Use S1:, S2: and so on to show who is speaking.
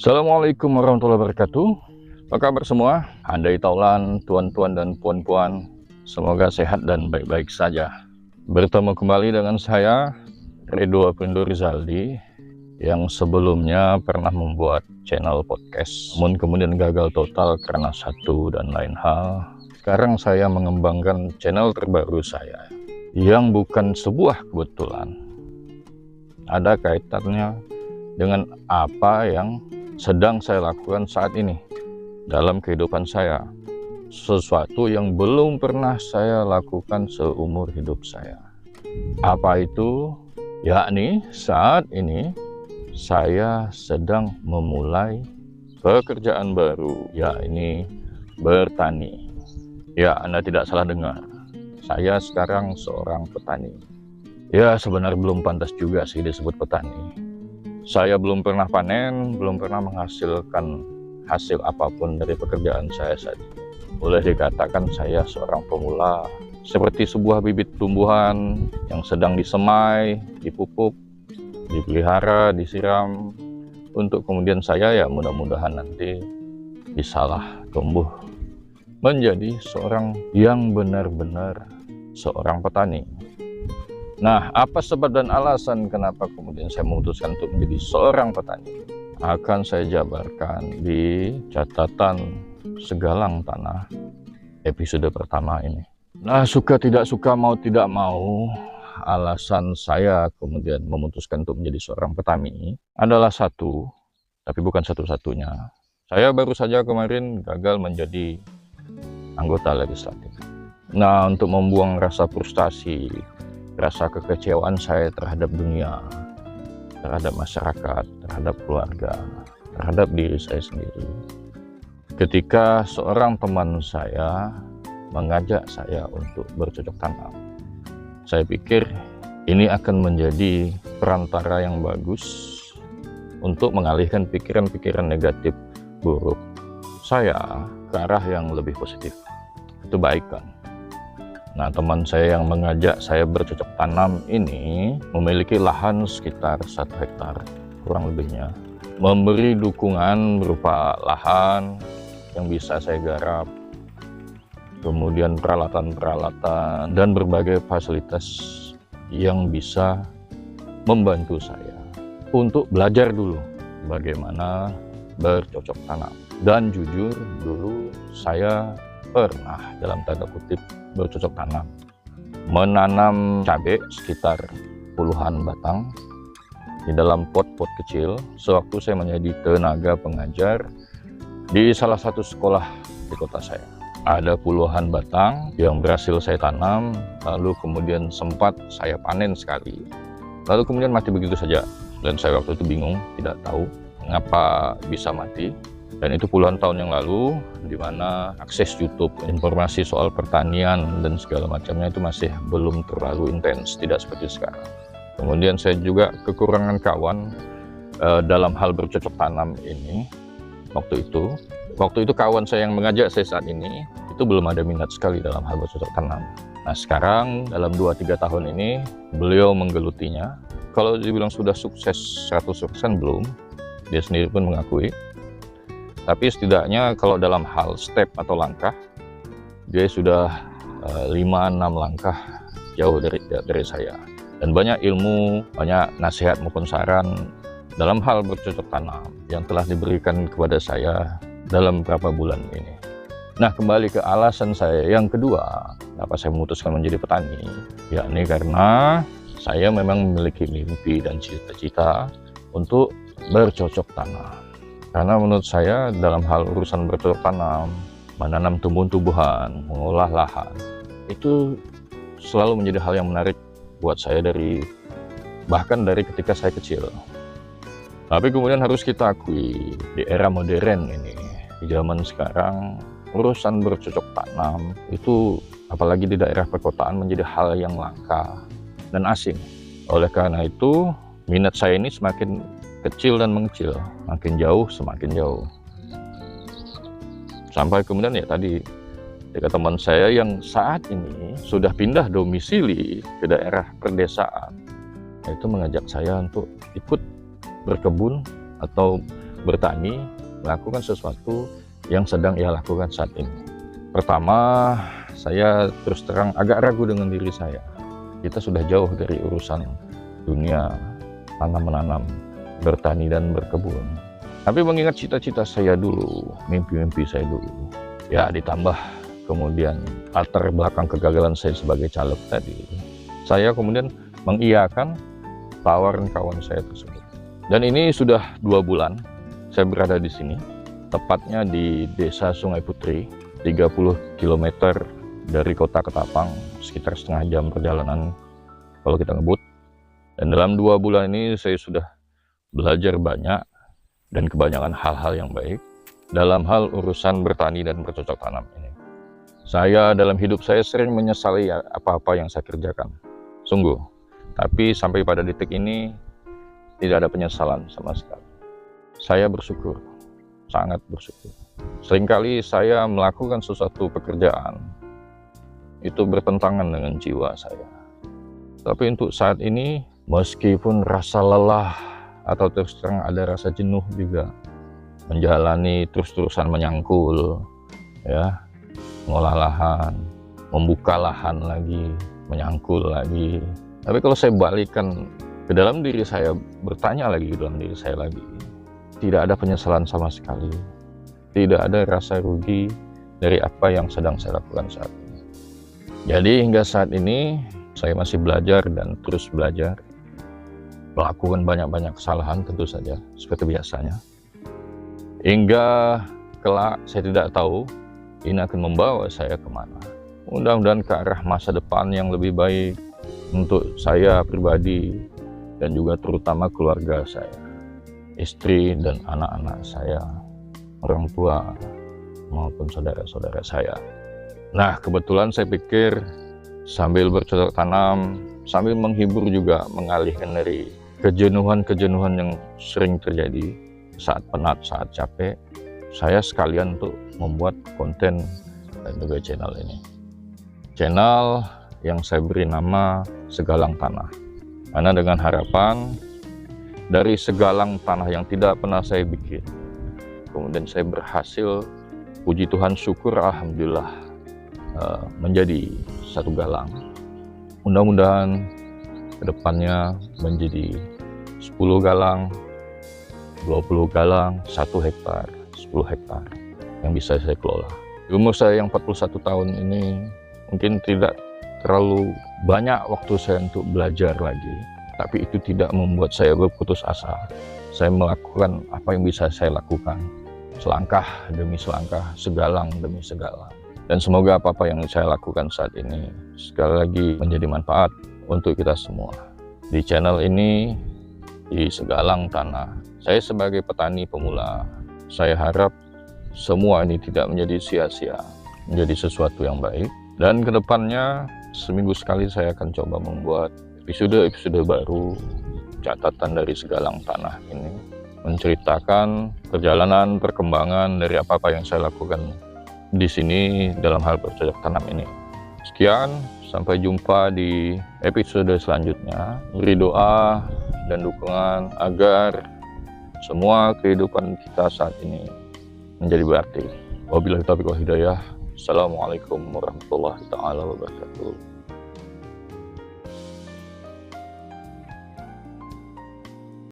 S1: Assalamualaikum warahmatullahi wabarakatuh. Apa kabar semua? Handai taulan, tuan-tuan dan puan-puan, semoga sehat dan baik-baik saja. Bertemu kembali dengan saya, Ridho Aprindo Rizaldi, yang sebelumnya pernah membuat channel podcast, namun kemudian gagal total karena satu dan lain hal. Sekarang saya mengembangkan channel terbaru saya, yang bukan sebuah kebetulan. Ada kaitannya dengan apa yang sedang saya lakukan saat ini dalam kehidupan saya. Sesuatu yang belum pernah saya lakukan seumur hidup saya. Apa itu? Yakni saat ini saya sedang memulai pekerjaan baru, yakni bertani. Ya, Anda tidak salah dengar. Saya sekarang seorang petani. Ya, sebenarnya belum pantas juga sih disebut petani. Saya belum pernah panen, belum pernah menghasilkan hasil apapun dari pekerjaan saya saat ini. Boleh dikatakan saya seorang pemula, seperti sebuah bibit tumbuhan yang sedang disemai, dipupuk, dipelihara, disiram, untuk kemudian saya ya mudah-mudahan nanti bisalah tumbuh menjadi seorang yang benar-benar seorang petani. Nah, apa sebab dan alasan kenapa kemudian saya memutuskan untuk menjadi seorang petani? Akan saya jabarkan di catatan Segalang Tanah episode pertama ini. Nah, suka tidak suka, mau tidak mau, alasan saya kemudian memutuskan untuk menjadi seorang petani adalah satu, tapi bukan satu-satunya. Saya baru saja kemarin gagal menjadi anggota legislatif. Nah, untuk membuang rasa frustasi, rasa kekecewaan saya terhadap dunia, terhadap masyarakat, terhadap keluarga, terhadap diri saya sendiri. Ketika seorang teman saya mengajak saya untuk bercocok tanam, saya pikir ini akan menjadi perantara yang bagus untuk mengalihkan pikiran-pikiran negatif buruk saya ke arah yang lebih positif. Itu baik kan? Nah, teman saya yang mengajak saya bercocok tanam ini memiliki lahan sekitar 1 hektar, kurang lebihnya. Memberi dukungan berupa lahan yang bisa saya garap, kemudian peralatan-peralatan, dan berbagai fasilitas yang bisa membantu saya untuk belajar dulu bagaimana bercocok tanam. Dan jujur, dulu saya pernah dalam tanda kutip bercocok tanam, menanam cabai sekitar puluhan batang di dalam pot-pot kecil sewaktu saya menjadi tenaga pengajar di salah satu sekolah di kota saya. Ada puluhan batang yang berhasil saya tanam, lalu kemudian sempat saya panen sekali, lalu kemudian mati begitu saja, dan saya waktu itu bingung, tidak tahu mengapa bisa mati. Dan itu puluhan tahun yang lalu, di mana akses YouTube, informasi soal pertanian dan segala macamnya itu masih belum terlalu intens, tidak seperti sekarang. Kemudian saya juga kekurangan kawan dalam hal bercocok tanam ini. Waktu itu kawan saya yang mengajak saya saat ini, itu belum ada minat sekali dalam hal bercocok tanam. Nah, sekarang dalam 2-3 tahun ini, beliau menggelutinya. Kalau dibilang sudah sukses 100% belum, dia sendiri pun mengakui. Tapi setidaknya kalau dalam hal step atau langkah, dia sudah 5-6 langkah jauh dari saya. Dan banyak ilmu, banyak nasihat maupun saran dalam hal bercocok tanam yang telah diberikan kepada saya dalam beberapa bulan ini. Nah, kembali ke alasan saya yang kedua, kenapa saya memutuskan menjadi petani, yakni karena saya memang memiliki mimpi dan cita-cita untuk bercocok tanam. Karena menurut saya dalam hal urusan bercocok tanam, menanam tumbuh-tumbuhan, mengolah lahan, itu selalu menjadi hal yang menarik buat saya bahkan dari ketika saya kecil. Tapi kemudian harus kita akui, di era modern ini, di zaman sekarang, urusan bercocok tanam itu apalagi di daerah perkotaan menjadi hal yang langka dan asing. Oleh karena itu, minat saya ini semakin kecil dan mengecil, makin jauh semakin jauh. Sampai kemudian ya tadi, ketika teman saya yang saat ini sudah pindah domisili ke daerah pedesaan, itu mengajak saya untuk ikut berkebun atau bertani, melakukan sesuatu yang sedang ia lakukan saat ini. Pertama, saya terus terang agak ragu dengan diri saya. Kita sudah jauh dari urusan dunia tanam-menanam, bertani dan berkebun. Tapi mengingat cita-cita saya dulu, mimpi-mimpi saya dulu, ya ditambah kemudian latar belakang kegagalan saya sebagai caleg tadi, saya kemudian mengiyakan tawaran kawan saya tersebut. Dan ini sudah 2 bulan saya berada di sini, tepatnya di Desa Sungai Putri, 30 km dari kota Ketapang, sekitar setengah jam perjalanan kalau kita ngebut. Dan dalam 2 bulan ini saya sudah belajar banyak dan kebanyakan hal-hal yang baik dalam hal urusan bertani dan bercocok tanam ini. Saya dalam hidup saya sering menyesali apa-apa yang saya kerjakan, sungguh. Tapi sampai pada detik ini tidak ada penyesalan sama sekali. Saya bersyukur, sangat bersyukur. Seringkali saya melakukan sesuatu pekerjaan itu bertentangan dengan jiwa saya. Tapi untuk saat ini, meskipun rasa lelah atau terus terang ada rasa jenuh juga, menjalani terus-terusan menyangkul, ya, mengolah lahan, membuka lahan lagi, menyangkul lagi. Tapi kalau saya balikkan ke dalam diri saya, bertanya lagi ke dalam diri saya lagi, tidak ada penyesalan sama sekali. Tidak ada rasa rugi dari apa yang sedang saya lakukan saat ini. Jadi hingga saat ini saya masih belajar dan terus belajar, melakukan banyak-banyak kesalahan tentu saja seperti biasanya. Hingga kelak saya tidak tahu ini akan membawa saya kemana. Mudah-mudahan ke arah masa depan yang lebih baik untuk saya pribadi dan juga terutama keluarga saya, istri dan anak-anak saya, orang tua maupun saudara-saudara saya. Nah, kebetulan saya pikir sambil bercocok tanam, sambil menghibur juga, mengalihkan dari kejenuhan-kejenuhan yang sering terjadi saat penat, saat capek, saya sekalian untuk membuat konten dan juga channel ini. Channel yang saya beri nama Segalang Tanah. Karena dengan harapan dari segalang tanah yang tidak pernah saya bikin, kemudian saya berhasil, puji Tuhan, syukur, alhamdulillah, menjadi satu galang. Mudah-mudahan kedepannya menjadi 10 galang, 20 galang, 1 hektar, 10 hektar yang bisa saya kelola. Di umur saya yang 41 tahun ini mungkin tidak terlalu banyak waktu saya untuk belajar lagi, tapi itu tidak membuat saya berputus asa. Saya melakukan apa yang bisa saya lakukan, selangkah demi selangkah, segalang demi segalang. Dan semoga apa-apa yang saya lakukan saat ini sekali lagi menjadi manfaat untuk kita semua. Di channel ini, di Segalang Tanah, saya sebagai petani pemula, saya harap semua ini tidak menjadi sia-sia, menjadi sesuatu yang baik. Dan kedepannya, seminggu sekali saya akan coba membuat episode-episode baru, catatan dari Segalang Tanah ini, menceritakan perjalanan, perkembangan dari apa-apa yang saya lakukan di sini dalam hal bercocok tanam ini. Sekian, sampai jumpa di episode selanjutnya. Beri doa dan dukungan agar semua kehidupan kita saat ini menjadi berarti. Wabillahi taufiq wal hidayah. Assalamualaikum warahmatullahi taala wabarakatuh.